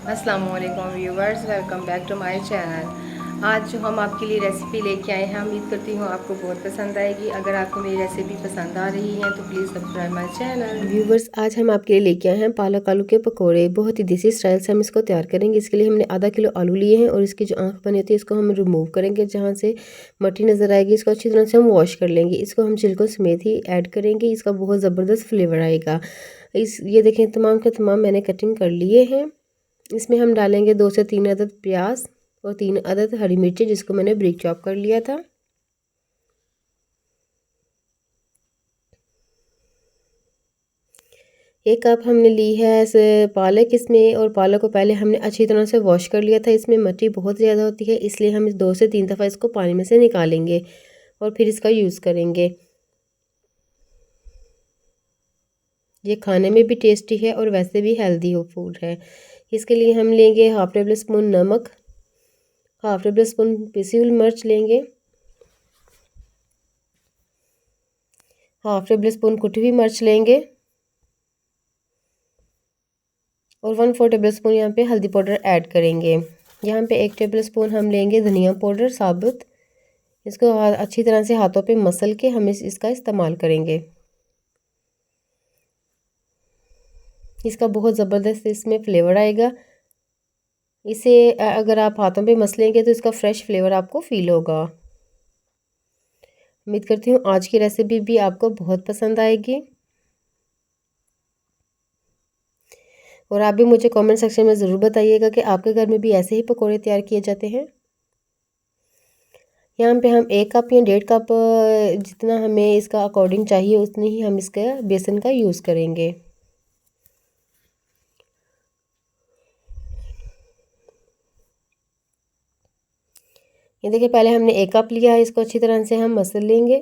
अस्सलाम वालेकुम viewers, welcome back to my channel. आज जो हम आपके लिए रेसिपी लेके आए हैं, उम्मीद करती हूँ आपको बहुत पसंद आएगी। अगर आपको मेरी रेसिपी पसंद आ रही है तो please subscribe my channel. Viewers, आज हम आपके लिए लेके आए हैं पालक आलू के पकोड़े। बहुत ही देसी स्टाइल से हम इसको तैयार करेंगे। इसके लिए हमने आधा किलो आलू लिए हैं और इसकी जो आंख बनी होती है इसको हम रिमूव करेंगे। जहाँ से मट्टी नज़र आएगी इसको अच्छी तरह से हम वॉश कर लेंगे। इसको हम छिलकों समेत ही ऐड करेंगे। इसका बहुत ज़बरदस्त फ्लेवर आएगा। ये देखें, तमाम के तमाम मैंने कटिंग कर लिए हैं। इसमें हम डालेंगे 2 से 3 अदद प्याज और 3 अदद हरी मिर्ची, जिसको मैंने ब्रिक चॉप कर लिया था। एक कप हमने ली है पालक इसमें, और पालक को पहले हमने अच्छी तरह से वॉश कर लिया था। इसमें मिट्टी बहुत ज़्यादा होती है, इसलिए हम 2 से 3 दफ़ा इसको पानी में से निकालेंगे और फिर इसका यूज़ करेंगे। ये खाने में भी टेस्टी है और वैसे भी हेल्दी हो फूड है। इसके लिए हम लेंगे हाफ टेबल स्पून नमक, हाफ टेबल स्पून पिसी हुई मिर्च लेंगे, हाफ टेबल स्पून कुटी हुई मिर्च लेंगे और 1/4 टेबल स्पून यहाँ पे हल्दी पाउडर ऐड करेंगे। यहाँ पे 1 टेबल स्पून हम लेंगे धनिया पाउडर साबुत। इसको अच्छी तरह से हाथों पे मसल के हम इसका इस्तेमाल करेंगे। इसका बहुत ज़बरदस्त इसमें फ्लेवर आएगा। इसे अगर आप हाथों पे मसलेंगे तो इसका फ्रेश फ्लेवर आपको फील होगा। उम्मीद करती हूँ आज की रेसिपी भी आपको बहुत पसंद आएगी और आप भी मुझे कमेंट सेक्शन में ज़रूर बताइएगा कि आपके घर में भी ऐसे ही पकोड़े तैयार किए जाते हैं। यहाँ पे हम 1 कप या 1.5 कप जितना हमें इसका अकॉर्डिंग चाहिए उतनी ही हम इसका बेसन का यूज़ करेंगे। ये देखिए, पहले हमने 1 कप लिया है, इसको अच्छी तरह से हम मसल लेंगे।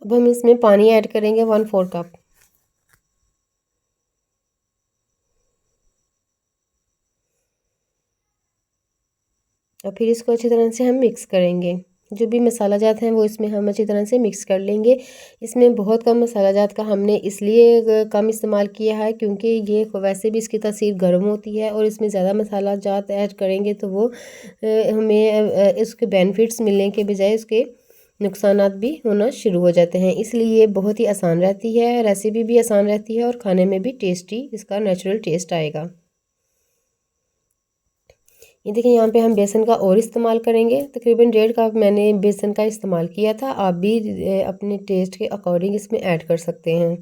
अब हम इसमें पानी ऐड करेंगे 1/4 कप। और फिर इसको अच्छी तरह से हम मिक्स करेंगे। जो भी मसाला जात हैं वो इसमें हम अच्छी तरह से मिक्स कर लेंगे। इसमें बहुत कम मसाला जात का हमने इसलिए कम इस्तेमाल किया है क्योंकि ये वैसे भी इसकी तासीर गर्म होती है और इसमें ज़्यादा मसाला जात ऐड करेंगे तो वो हमें इसके बेनिफिट्स मिलने के बजाय उसके नुकसानात भी होना शुरू हो जाते हैं। इसलिए ये बहुत ही आसान रहती है, रेसिपी भी आसान रहती है और खाने में भी टेस्टी इसका नेचुरल टेस्ट आएगा। ये देखिए, यहाँ पे हम बेसन का और इस्तेमाल करेंगे। तकरीबन 1.5 कप मैंने बेसन का इस्तेमाल किया था। आप भी अपने टेस्ट के अकॉर्डिंग इसमें ऐड कर सकते हैं।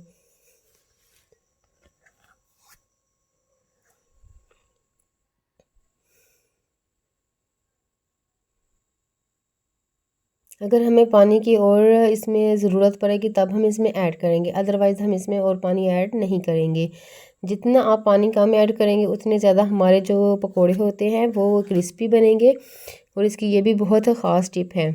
अगर हमें पानी की और इसमें ज़रूरत पड़ेगी तब हम इसमें ऐड करेंगे, अदरवाइज़ हम इसमें और पानी ऐड नहीं करेंगे। जितना आप पानी कम ऐड करेंगे उतने ज़्यादा हमारे जो पकोड़े होते हैं वो क्रिस्पी बनेंगे। और इसकी ये भी बहुत ख़ास टिप है,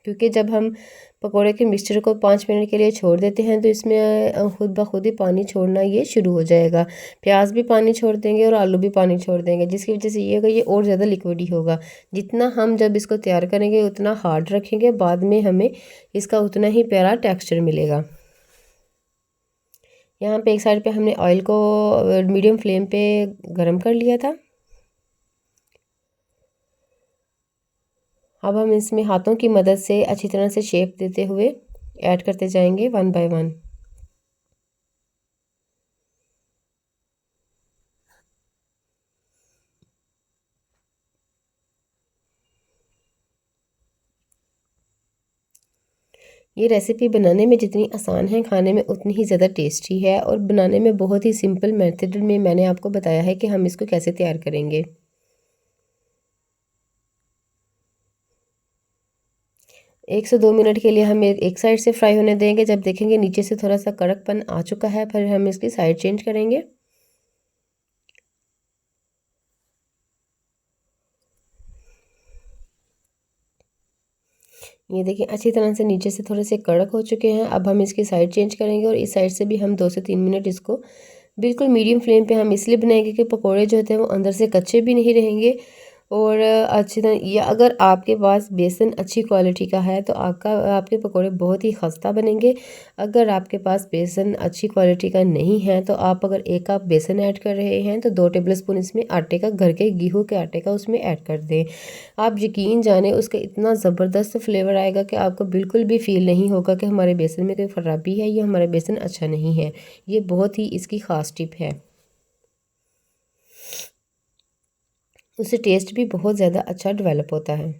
क्योंकि जब हम पकोड़े के मिक्सचर को 5 मिनट के लिए छोड़ देते हैं तो इसमें खुद ब खुद ही पानी छोड़ना ये शुरू हो जाएगा। प्याज भी पानी छोड़ देंगे और आलू भी पानी छोड़ देंगे, जिसकी वजह से ये होगा ये और ज़्यादा लिक्विडी होगा। जितना हम जब इसको तैयार करेंगे उतना हार्ड रखेंगे, बाद में हमें इसका उतना ही प्यारा टेक्स्चर मिलेगा। यहाँ पे एक साइड पे हमने ऑयल को मीडियम फ्लेम पे गर्म कर लिया था। अब हम इसमें हाथों की मदद से अच्छी तरह से शेप देते हुए ऐड करते जाएंगे 1 बाय 1। ये रेसिपी बनाने में जितनी आसान है खाने में उतनी ही ज़्यादा टेस्टी है और बनाने में बहुत ही सिंपल मेथड में मैंने आपको बताया है कि हम इसको कैसे तैयार करेंगे। 1 से 2 मिनट के लिए हम एक साइड से फ्राई होने देंगे। जब देखेंगे नीचे से थोड़ा सा कड़कपन आ चुका है फिर हम इसकी साइड चेंज करेंगे। ये देखिए, अच्छी तरह से नीचे से थोड़े से कड़क हो चुके हैं। अब हम इसकी साइड चेंज करेंगे और इस साइड से भी हम 2 से 3 मिनट इसको बिल्कुल मीडियम फ्लेम पे हम इसलिए बनाएंगे कि पकोड़े जो होते हैं वो अंदर से कच्चे भी नहीं रहेंगे और अच्छी तरह, या अगर आपके पास बेसन अच्छी क्वालिटी का है तो आपके पकोड़े बहुत ही खस्ता बनेंगे। अगर आपके पास बेसन अच्छी क्वालिटी का नहीं है तो आप अगर 1 कप बेसन ऐड कर रहे हैं तो 2 टेबलस्पून इसमें आटे का, घर के गेहूं के आटे का उसमें ऐड कर दें। आप यकीन जाने उसका इतना ज़बरदस्त फ्लेवर आएगा कि आपको बिल्कुल भी फील नहीं होगा कि हमारे बेसन में कोई ख़राबी है या हमारा बेसन अच्छा नहीं है। ये बहुत ही इसकी ख़ास टिप है। उससे टेस्ट भी बहुत ज़्यादा अच्छा डेवलप होता है।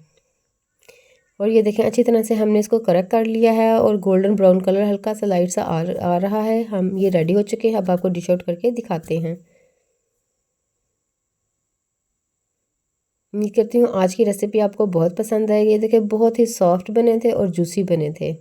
और ये देखें अच्छी तरह से हमने इसको करेक्ट कर लिया है और गोल्डन ब्राउन कलर हल्का सा लाइट सा आ रहा है। हम ये रेडी हो चुके हैं। अब आपको डिश आउट करके दिखाते हैं। उम्मीद करती हूँ आज की रेसिपी आपको बहुत पसंद आएगी। ये देखिए बहुत ही सॉफ्ट बने थे और जूसी बने थे।